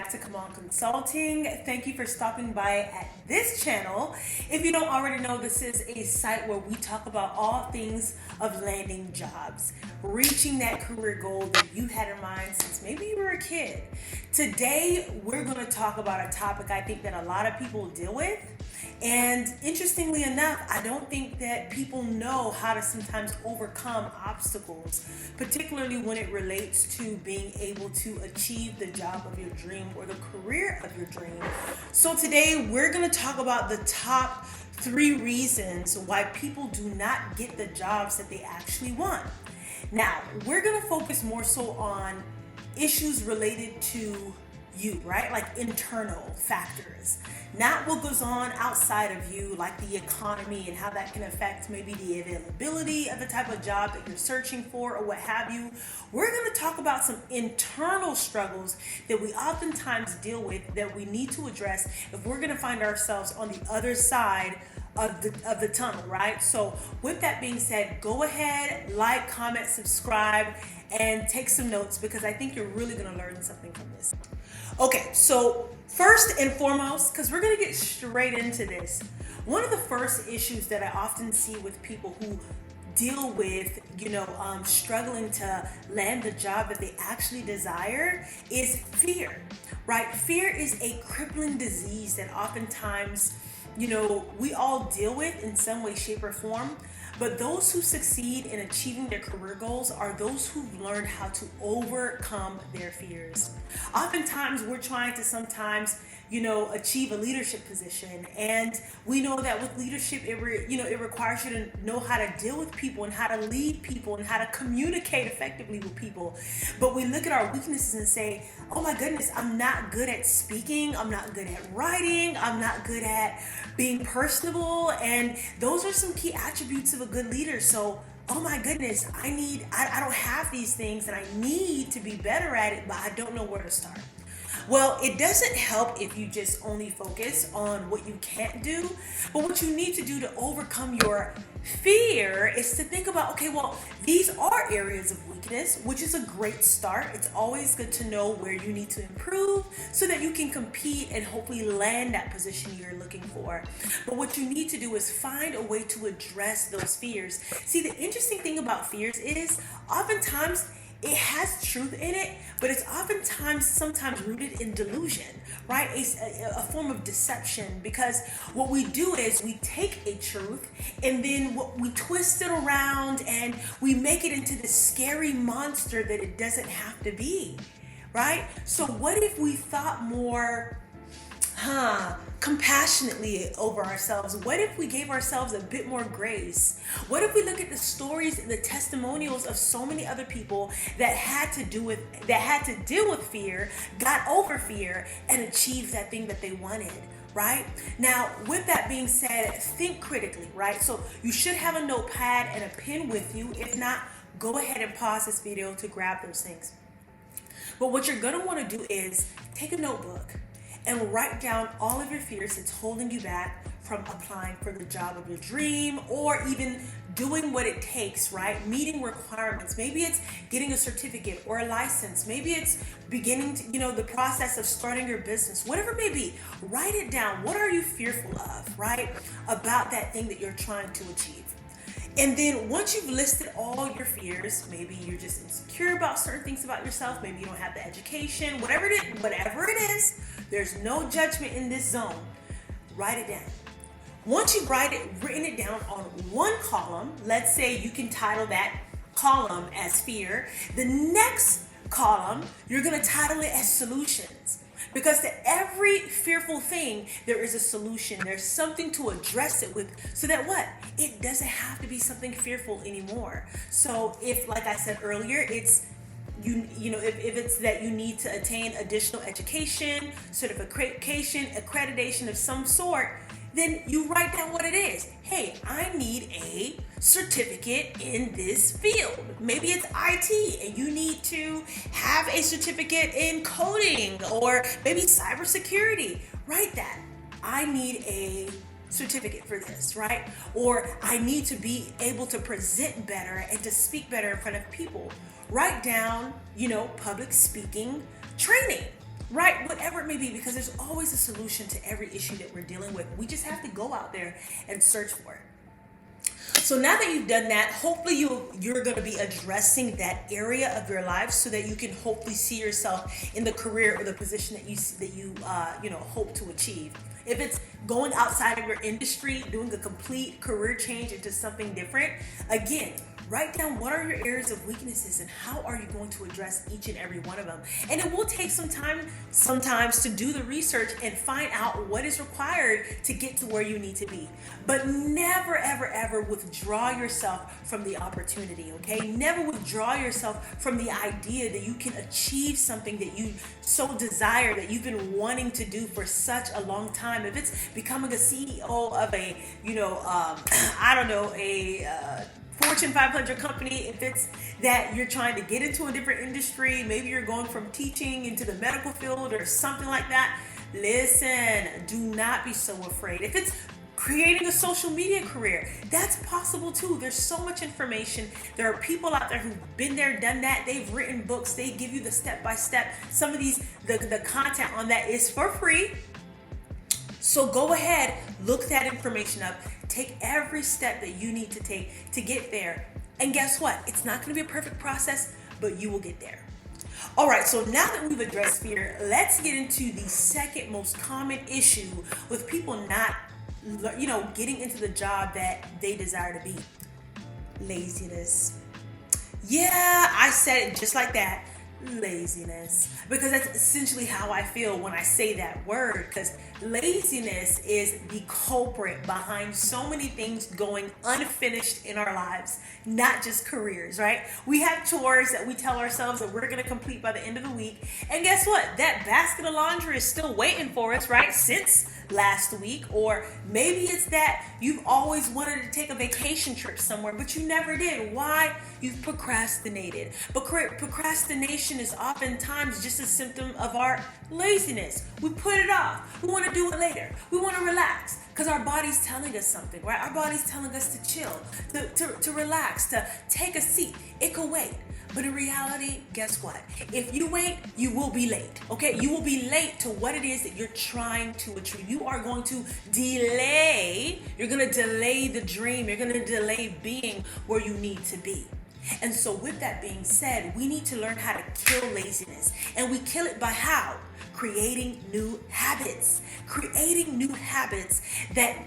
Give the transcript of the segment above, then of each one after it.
back to Come On Consulting. Thank you for stopping by at this channel. If you don't already know, this is a site where we talk about all things of landing jobs, reaching that career goal that you had in mind since maybe you were a kid. Today, we're going to talk about a topic I think that a lot of people deal with. And interestingly enough, I don't think that people know how to sometimes overcome obstacles, particularly when it relates to being able to achieve the job of your dream or the career of your dream. So today we're going to talk about the top 3 reasons why people do not get the jobs that they actually want. Now, we're going to focus more so on issues related to you, right? Like internal factors, not what goes on outside of you, like the economy and how that can affect maybe the availability of the type of job that you're searching for or what have you. We're going to talk about some internal struggles that we oftentimes deal with that we need to address if we're going to find ourselves on the other side of the tunnel, right? So with that being said, go ahead, like, comment, subscribe, and take some notes because I think you're really going to learn something from this. Okay, so first and foremost, because we're going to get straight into this, one of the first issues that I often see with people who deal with, struggling to land the job that they actually desire is fear, right? Fear is a crippling disease that oftentimes, we all deal with in some way, shape, or form. But those who succeed in achieving their career goals are those who've learned how to overcome their fears. Oftentimes, we're trying to sometimes, achieve a leadership position. And we know that with leadership, it requires you to know how to deal with people and how to lead people and how to communicate effectively with people. But we look at our weaknesses and say, oh my goodness, I'm not good at speaking. I'm not good at writing. I'm not good at being personable. And those are some key attributes of a good leader. So, oh my goodness, I don't have these things and I need to be better at it, but I don't know where to start. Well, it doesn't help if you just only focus on what you can't do, but what you need to do to overcome your fear is to think about, okay, well, these are areas of weakness, which is a great start. It's always good to know where you need to improve so that you can compete and hopefully land that position you're looking for. But what you need to do is find a way to address those fears. See, the interesting thing about fears is oftentimes it has truth in it, but it's sometimes rooted in delusion, right? A form of deception, because what we do is we take a truth and then we twist it around and we make it into this scary monster that it doesn't have to be, right? So what if we thought more compassionately over ourselves? What if we gave ourselves a bit more grace? What if we look at the stories and the testimonials of so many other people that had to deal with fear, got over fear, and achieved that thing that they wanted? Right? Now, with that being said, think critically, right? So you should have a notepad and a pen with you. If not, go ahead and pause this video to grab those things. But what you're going to want to do is take a notebook and write down all of your fears that's holding you back from applying for the job of your dream or even doing what it takes, right? Meeting requirements. Maybe it's getting a certificate or a license. Maybe it's beginning to, the process of starting your business, whatever it may be. Write it down. What are you fearful of, right? About that thing that you're trying to achieve. And then once you've listed all your fears, maybe you're just insecure about certain things about yourself, maybe you don't have the education, whatever it is, there's no judgment in this zone. Write it down. Once you've written it down on one column, let's say you can title that column as fear. The next column, you're going to title it as solutions. Because to every fearful thing, there is a solution. There's something to address it with so that it doesn't have to be something fearful anymore. So if, like I said earlier, it's if it's that you need to attain additional education, certification, accreditation of some sort, then you write down what it is. Hey, I need a certificate in this field. Maybe it's IT and you need to have a certificate in coding or maybe cybersecurity. Write that. I need a certificate for this, right? Or I need to be able to present better and to speak better in front of people. Write down, public speaking training. right? Whatever it may be, because there's always a solution to every issue that we're dealing with. We just have to go out there and search for it. So now that you've done that, hopefully you're going to be addressing that area of your life so that you can hopefully see yourself in the career or the position that you hope to achieve. If it's going outside of your industry, doing a complete career change into something different, again, write down what are your areas of weaknesses and how are you going to address each and every one of them. And it will take some time sometimes to do the research and find out what is required to get to where you need to be. But never, ever, ever withdraw yourself from the opportunity, okay? Never withdraw yourself from the idea that you can achieve something that you so desire, that you've been wanting to do for such a long time. If it's becoming a CEO of a, Fortune 500 company, if it's that you're trying to get into a different industry, maybe you're going from teaching into the medical field or something like that, listen, do not be so afraid. If it's creating a social media career, that's possible too. There's so much information. There are people out there who've been there, done that. They've written books. They give you the step-by-step. Some of these, the content on that is for free. So go ahead, look that information up. Take every step that you need to take to get there. And guess what? It's not going to be a perfect process, but you will get there. All right, so now that we've addressed fear, let's get into the second most common issue with people not, getting into the job that they desire to be. Laziness. Yeah, I said it just like that. Laziness, because that's essentially how I feel when I say that word, because laziness is the culprit behind so many things going unfinished in our lives, not just careers, right? We have chores that we tell ourselves that we're going to complete by the end of the week, and guess what? That basket of laundry is still waiting for us, right? Since last week. Or maybe it's that you've always wanted to take a vacation trip somewhere, but you never did. Why? You've procrastinated. But procrastination is oftentimes just a symptom of our laziness. We put it off. We want to do it later. We want to relax because our body's telling us something, right? Our body's telling us to chill, to relax, to take a seat. It could wait. But in reality, guess what? If you wait, you will be late, okay? You will be late to what it is that you're trying to achieve. You are going to delay. You're going to delay the dream. You're going to delay being where you need to be. And so with that being said, we need to learn how to kill laziness. And we kill it by how? Creating new habits. Creating new habits that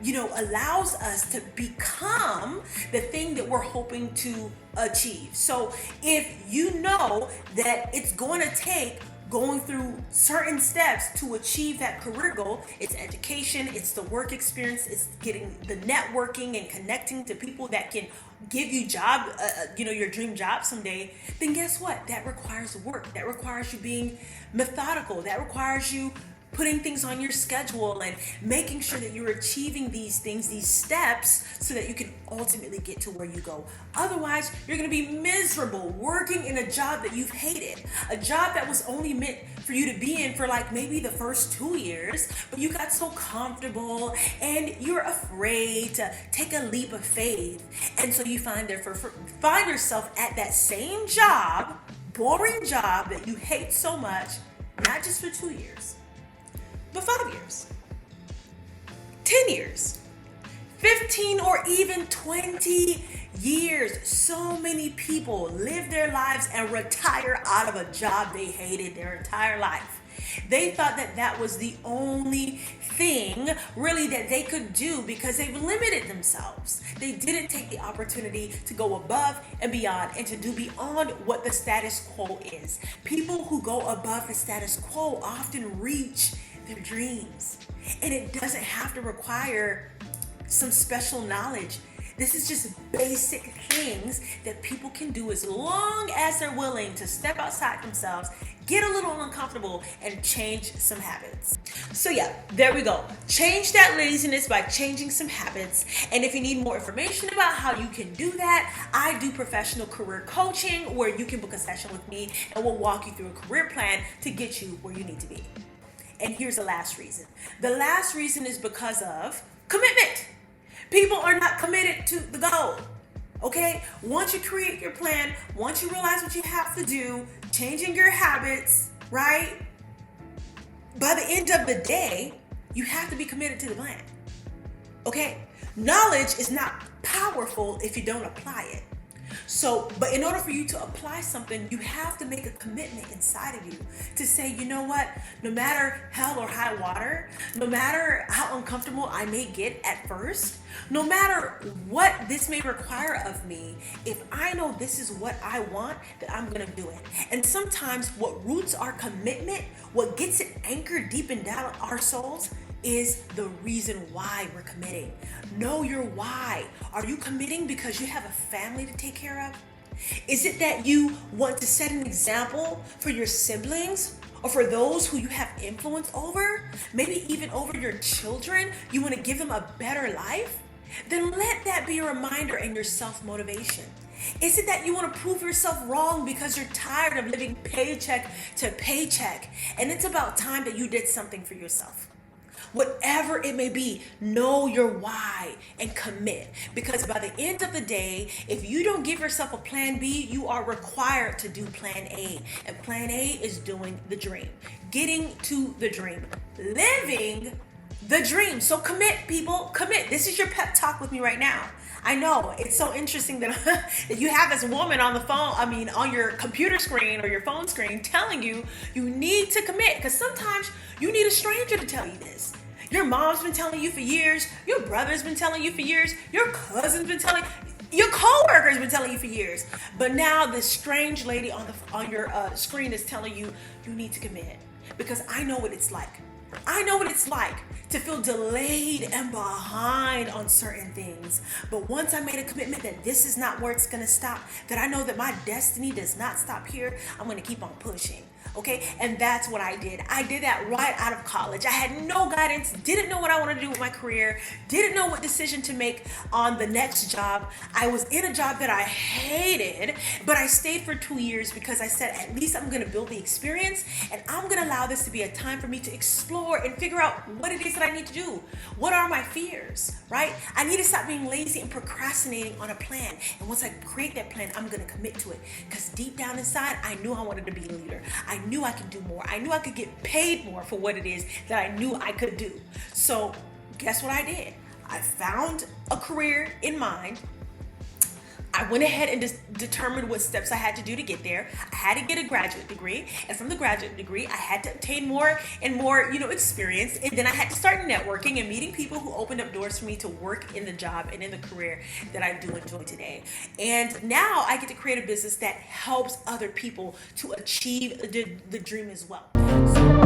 allows us to become the thing that we're hoping to achieve. So if you know that it's going to take going through certain steps to achieve that career goal, it's education, it's the work experience, it's getting the networking and connecting to people that can give you your dream job someday, then guess what? That requires work. That requires you being methodical. That requires you putting things on your schedule and making sure that you're achieving these things, these steps, so that you can ultimately get to where you go. Otherwise, you're going to be miserable working in a job that you've hated, a job that was only meant for you to be in for like maybe the first 2 years, but you got so comfortable and you're afraid to take a leap of faith. And so you find yourself at that same job, boring job that you hate so much, not just for 2 years, but 5 years, 10 years, 15 or even 20 years. So many people live their lives and retire out of a job they hated their entire life. They thought that that was the only thing really that they could do because they've limited themselves. They didn't take the opportunity to go above and beyond and to do beyond what the status quo is. People who go above the status quo often reach their dreams. And it doesn't have to require some special knowledge. This is just basic things that people can do as long as they're willing to step outside themselves, get a little uncomfortable, and change some habits. So yeah, there we go. Change that laziness by changing some habits. And if you need more information about how you can do that, I do professional career coaching where you can book a session with me and we'll walk you through a career plan to get you where you need to be. And here's the last reason. The last reason is because of commitment. People are not committed to the goal. Okay? Once you create your plan, once you realize what you have to do, changing your habits, right? by the end of the day, you have to be committed to the plan. Okay? Knowledge is not powerful if you don't apply it. So, but in order for you to apply something, you have to make a commitment inside of you to say, you know what, no matter hell or high water, no matter how uncomfortable I may get at first, no matter what this may require of me, if I know this is what I want, then I'm going to do it. And sometimes what roots our commitment, what gets it anchored deep and down our souls, is the reason why we're committing. Know your why. Are you committing because you have a family to take care of? Is it that you want to set an example for your siblings or for those who you have influence over? Maybe even over your children? You want to give them a better life? Then let that be a reminder and your self-motivation. Is it that you want to prove yourself wrong because you're tired of living paycheck to paycheck and it's about time that you did something for yourself? Whatever it may be, know your why and commit. Because by the end of the day, if you don't give yourself a plan B, you are required to do plan A. And plan A is doing the dream, getting to the dream, living the dream. So commit, people, commit. This is your pep talk with me right now. I know it's so interesting that, that you have this woman on the phone, on your computer screen or your phone screen telling you need to commit, because sometimes you need a stranger to tell you this. Your mom's been telling you for years, your brother's been telling you for years, your cousin's been telling you, your co-worker's been telling you for years. But now this strange lady on your screen is telling you need to commit, because I know what it's like. I know what it's like to feel delayed and behind on certain things. But once I made a commitment that this is not where it's going to stop, that I know that my destiny does not stop here, I'm going to keep on pushing. Okay, and that's what I did. I did that right out of college. I had no guidance, didn't know what I wanted to do with my career, didn't know what decision to make on the next job. I was in a job that I hated, but I stayed for 2 years because I said, at least I'm gonna build the experience and I'm gonna allow this to be a time for me to explore and figure out what it is that I need to do. What are my fears, right? I need to stop being lazy and procrastinating on a plan. And once I create that plan, I'm gonna commit to it. Because deep down inside, I knew I wanted to be a leader. I knew I could do more. I knew I could get paid more for what it is that I knew I could do. So guess what I did? I found a career in mind. I went ahead and determined what steps I had to do to get there. I had to get a graduate degree, and from the graduate degree, I had to obtain more and more, experience. And then I had to start networking and meeting people who opened up doors for me to work in the job and in the career that I do enjoy today. And now I get to create a business that helps other people to achieve the dream as well.